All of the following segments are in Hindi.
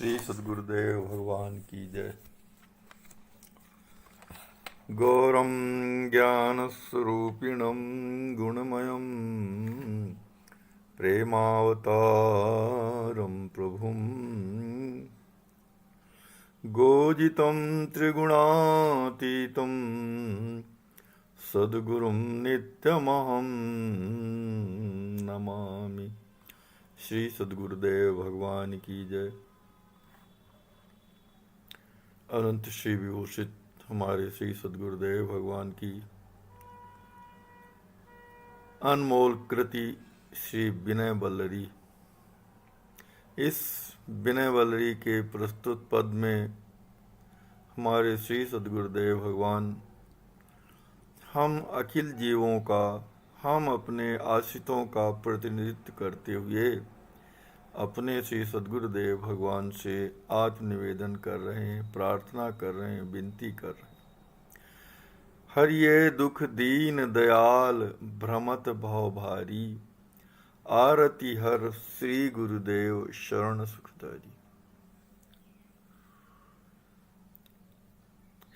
श्री सद्गुरुदेव भगवान की जय। गौरम ज्ञानस्वरूपिणं गुणमयं प्रेमावतारं प्रभुं गोजितं त्रिगुणातीतं सद्गुरुं नित्यमहं नमामि। श्री सद्गुरुदेव भगवान की जय। अनंत श्री विभूषित हमारे श्री सद्गुरुदेव भगवान की अनमोल कृति श्री विनय वल्लरी। इस विनय वल्लरी के प्रस्तुत पद में हमारे श्री सद्गुरुदेव भगवान हम अखिल जीवों का, हम अपने आश्रितों का प्रतिनिधित्व करते हुए अपने श्री सद्गुरुदेव भगवान से आत्मनिवेदन कर रहे हैं, प्रार्थना कर रहे हैं, विनती कर रहे हैं। हरिये दुख दीन दयाल भ्रमत भव भारी, आरती हर श्री गुरुदेव शरण सुखदारी।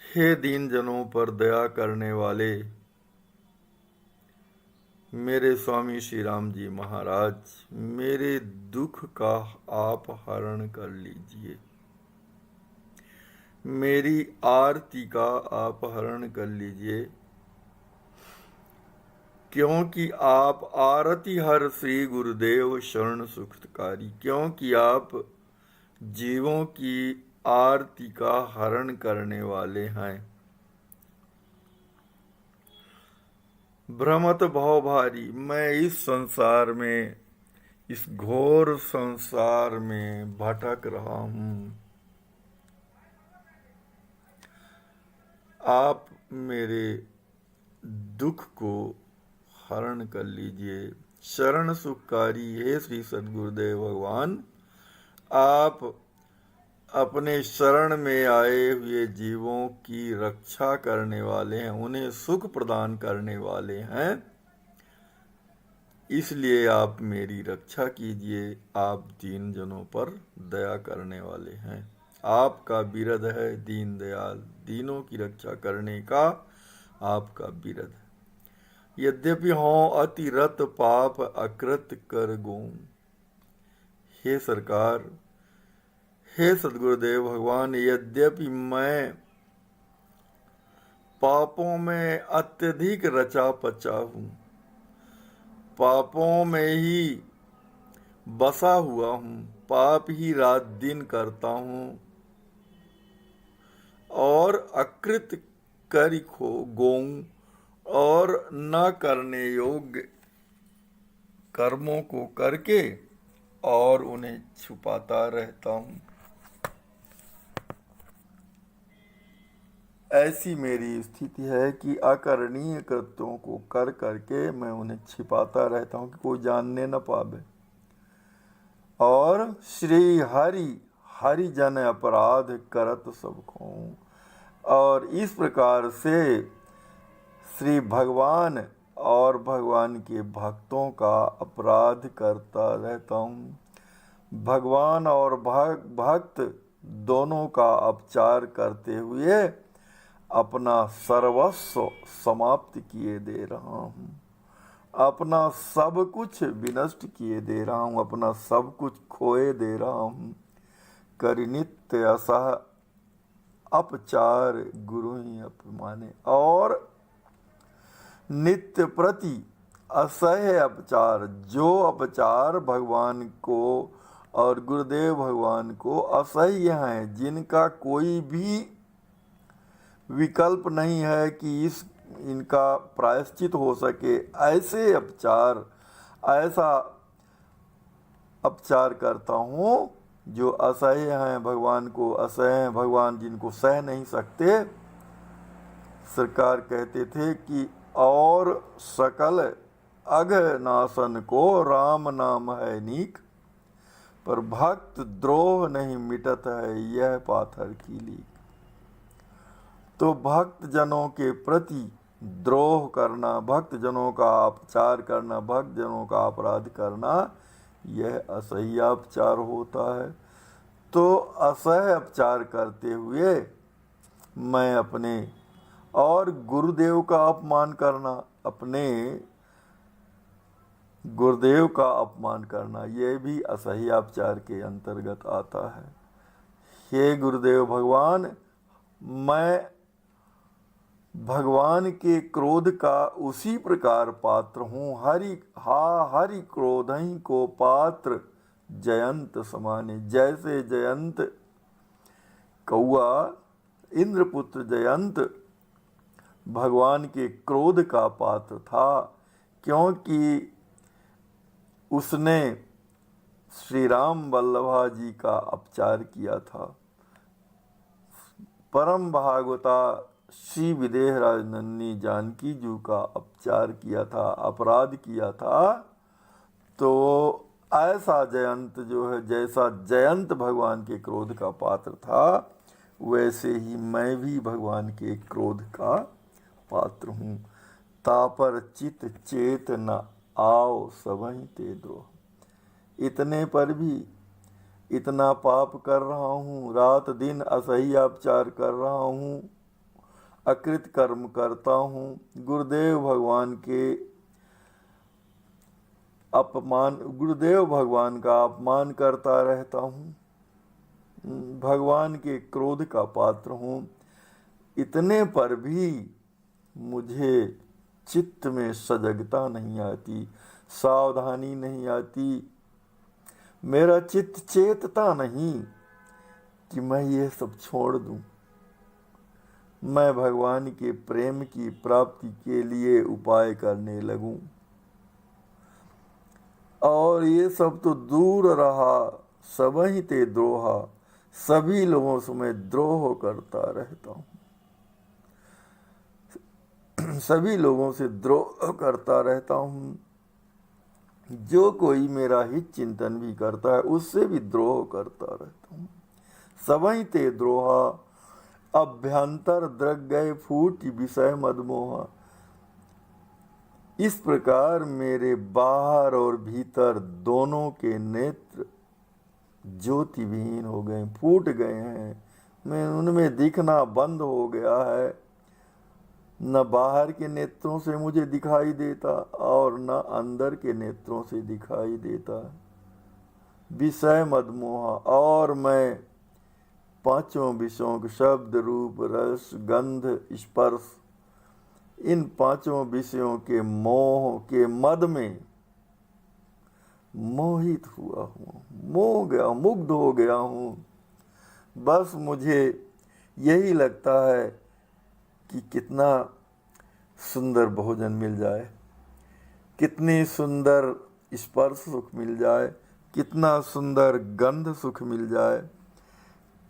हे दीन जनों पर दया करने वाले मेरे स्वामी श्री राम जी महाराज, मेरे दुख का आप हरण कर लीजिए, मेरी आरती का आप हरण कर लीजिए, क्योंकि आप आरती हर श्री गुरुदेव शरण सुखकारी, क्योंकि आप जीवों की आरती का हरण करने वाले हैं। भ्रमत भव भारी, मैं इस संसार में, इस घोर संसार में भटक रहा हूं। आप मेरे दुख को हरण कर लीजिए। शरण सुखकारी हे श्री सद्गुरुदेव भगवान, आप अपने शरण में आए हुए जीवों की रक्षा करने वाले हैं, उन्हें सुख प्रदान करने वाले हैं, इसलिए आप मेरी रक्षा कीजिए। आप दीन जनों पर दया करने वाले हैं। आपका बिरद है दीन दयाल, दीनों की रक्षा करने का आपका बिरद है। यद्यपि हों अति रत पाप अकृत कर गौं, हे सरकार, हे सद्गुरुदेव भगवान, यद्यपि मैं पापों में अत्यधिक रचा पचा हूँ, पापों में ही बसा हुआ हूँ, पाप ही रात दिन करता हूँ और अकृत करि खो गौं, और न करने योग्य कर्मों को करके और उन्हें छुपाता रहता हूँ। ऐसी मेरी स्थिति है कि अकरणीय कृत्यों को कर करके मैं उन्हें छिपाता रहता हूँ कि कोई जानने न पावे। और श्री हरि हरि जन अपराध करत सब खों, और इस प्रकार से श्री भगवान और भगवान के भक्तों का अपराध करता रहता हूँ। भगवान और भक्त दोनों का अपचार करते हुए अपना सर्वस्व समाप्त किए दे रहा हूँ, अपना सब कुछ विनष्ट किए दे रहा हूँ, अपना सब कुछ खोए दे रहा हूँ। करि नित्य असह अपचार गुरु ही अपमाने, और नित्य प्रति असह्य अपचार, जो अपचार भगवान को और गुरुदेव भगवान को असह्य हैं, जिनका कोई भी विकल्प नहीं है कि इनका प्रायश्चित हो सके, ऐसे अपचार, ऐसा अपचार करता हूँ जो असह्य हैं, भगवान को असह्य हैं, भगवान जिनको सह नहीं सकते। सरकार कहते थे कि और सकल अघनाशन को राम नाम है नीक, पर भक्त द्रोह नहीं मिटत है यह पाथर की लीक। तो भक्त जनों के प्रति द्रोह करना, भक्त जनों का अपचार करना, भक्त जनों का अपराध करना, यह असह्यापचार होता है। तो असह्य उपचार करते हुए मैं अपने और गुरुदेव का अपमान करना, अपने गुरुदेव का अपमान करना, यह भी असह्यापचार के अंतर्गत आता है। हे गुरुदेव भगवान, मैं भगवान के क्रोध का उसी प्रकार पात्र हूँ। हरि क्रोध ही को पात्र जयंत समाने। जैसे जयंत कौआ, इंद्रपुत्र जयंत भगवान के क्रोध का पात्र था, क्योंकि उसने श्री राम वल्लभा जी का अपचार किया था। परम भागवता श्री विदेहराज नन्दी जानकी जी का अपचार किया था, अपराध किया था। तो ऐसा जयंत जो है, जैसा जयंत भगवान के क्रोध का पात्र था, वैसे ही मैं भी भगवान के क्रोध का पात्र हूँ। तापर चित चेत न आओ सबहि ते द्रोह। इतने पर भी इतना पाप कर रहा हूँ, रात दिन असह्यापचार कर रहा हूँ, अकृत कर्म करता हूँ, गुरुदेव भगवान का अपमान करता रहता हूँ, भगवान के क्रोध का पात्र हूँ। इतने पर भी मुझे चित्त में सजगता नहीं आती, सावधानी नहीं आती, मेरा चित्त चेतता नहीं कि मैं ये सब छोड़ दूं, मैं भगवान के प्रेम की प्राप्ति के लिए उपाय करने लगूं। और ये सब तो दूर रहा, सबहि ते द्रोहा, सभी लोगों से मैं द्रोह करता रहता हूँ, सभी लोगों से द्रोह करता रहता हूँ। जो कोई मेरा हित चिंतन भी करता है, उससे भी द्रोह करता रहता हूँ। सबहि ते द्रोहा, अभ्यंतर द्रग गए फूट विषय मदमोहा। इस प्रकार मेरे बाहर और भीतर दोनों के नेत्र ज्योति विहीन हो गए, फूट गए हैं। मैं उनमें दिखना बंद हो गया है। न बाहर के नेत्रों से मुझे दिखाई देता और न अंदर के नेत्रों से दिखाई देता। विषय मदमोहा, और मैं पांचों विषयों के शब्द, रूप, रस, गंध, स्पर्श, इन पांचों विषयों के मोह के मद में मोहित हुआ हूँ, मुग्ध हो गया हूँ। बस मुझे यही लगता है कि कितना सुंदर भोजन मिल जाए, कितनी सुंदर स्पर्श सुख मिल जाए, कितना सुंदर गंध सुख मिल जाए,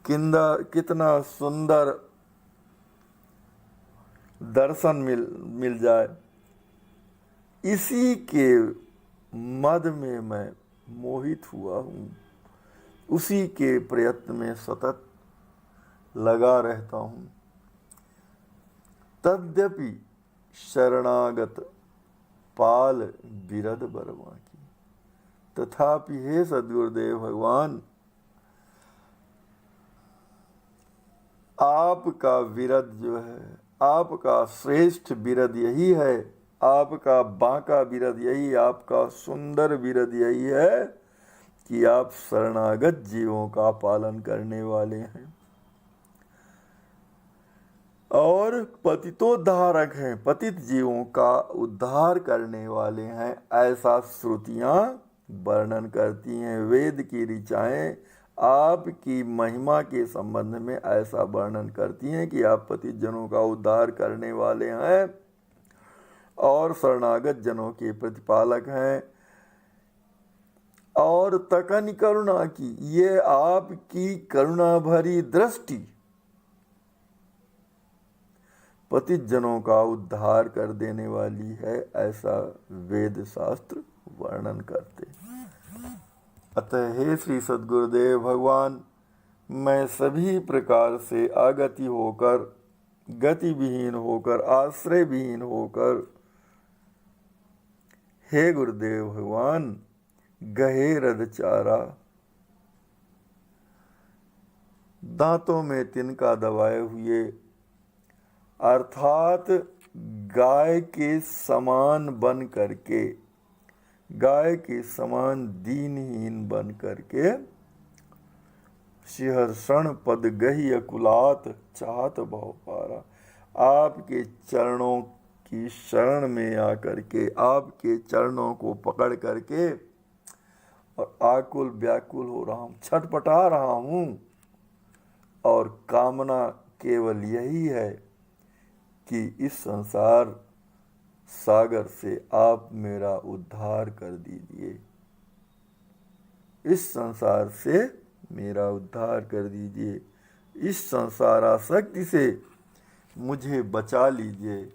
कितना सुंदर दर्शन मिल जाए। इसी के मद में मैं मोहित हुआ हूँ, उसी के प्रयत्न में सतत लगा रहता हूँ। तद्यपि शरणागत पाल बिरद बरमा की, तथापि हे सद्गुरुदेव भगवान, आपका विरद जो है, आपका श्रेष्ठ विरद यही है, आपका बांका विरद यही, आपका सुंदर विरद यही है कि आप शरणागत जीवों का पालन करने वाले हैं और पतितोद्धारक हैं, पतित जीवों का उद्धार करने वाले हैं। ऐसा श्रुतियां वर्णन करती हैं, वेद की ऋचाएं आपकी महिमा के संबंध में ऐसा वर्णन करती हैं कि आप पतित जनों का उद्धार करने वाले हैं और शरणागत जनों के प्रतिपालक हैं। और तकन करुणा की, ये आपकी करुणा भरी दृष्टि पतित जनों का उद्धार कर देने वाली है, ऐसा वेद शास्त्र वर्णन करते। अतः हे श्री सद्गुरुदेव भगवान, मैं सभी प्रकार से अगति होकर, गति विहीन होकर, आश्रय विहीन होकर, हे गुरुदेव भगवान, गहे रद चारा, दांतों में तिनका दबाए हुए, अर्थात गाय के समान बन करके, गाय के समान दीनहीन बन करके, सिंहर्षण पद गही अकुलात चाहत बहु पारा, आपके चरणों की शरण में आकर के, आपके चरणों को पकड़ करके और आकुल व्याकुल हो रहा हूँ, छटपटा रहा हूँ। और कामना केवल यही है कि इस संसार सागर से आप मेरा उद्धार कर दीजिए, इस संसार से मेरा उद्धार कर दीजिए, इस संसारासक्ति से मुझे बचा लीजिए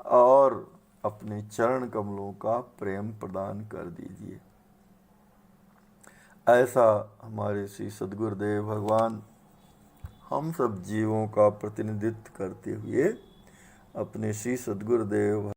और अपने चरण कमलों का प्रेम प्रदान कर दीजिए। ऐसा हमारे श्री सद्गुरुदेव भगवान हम सब जीवों का प्रतिनिधित्व करते हुए अपने श्री सद्गुरुदेव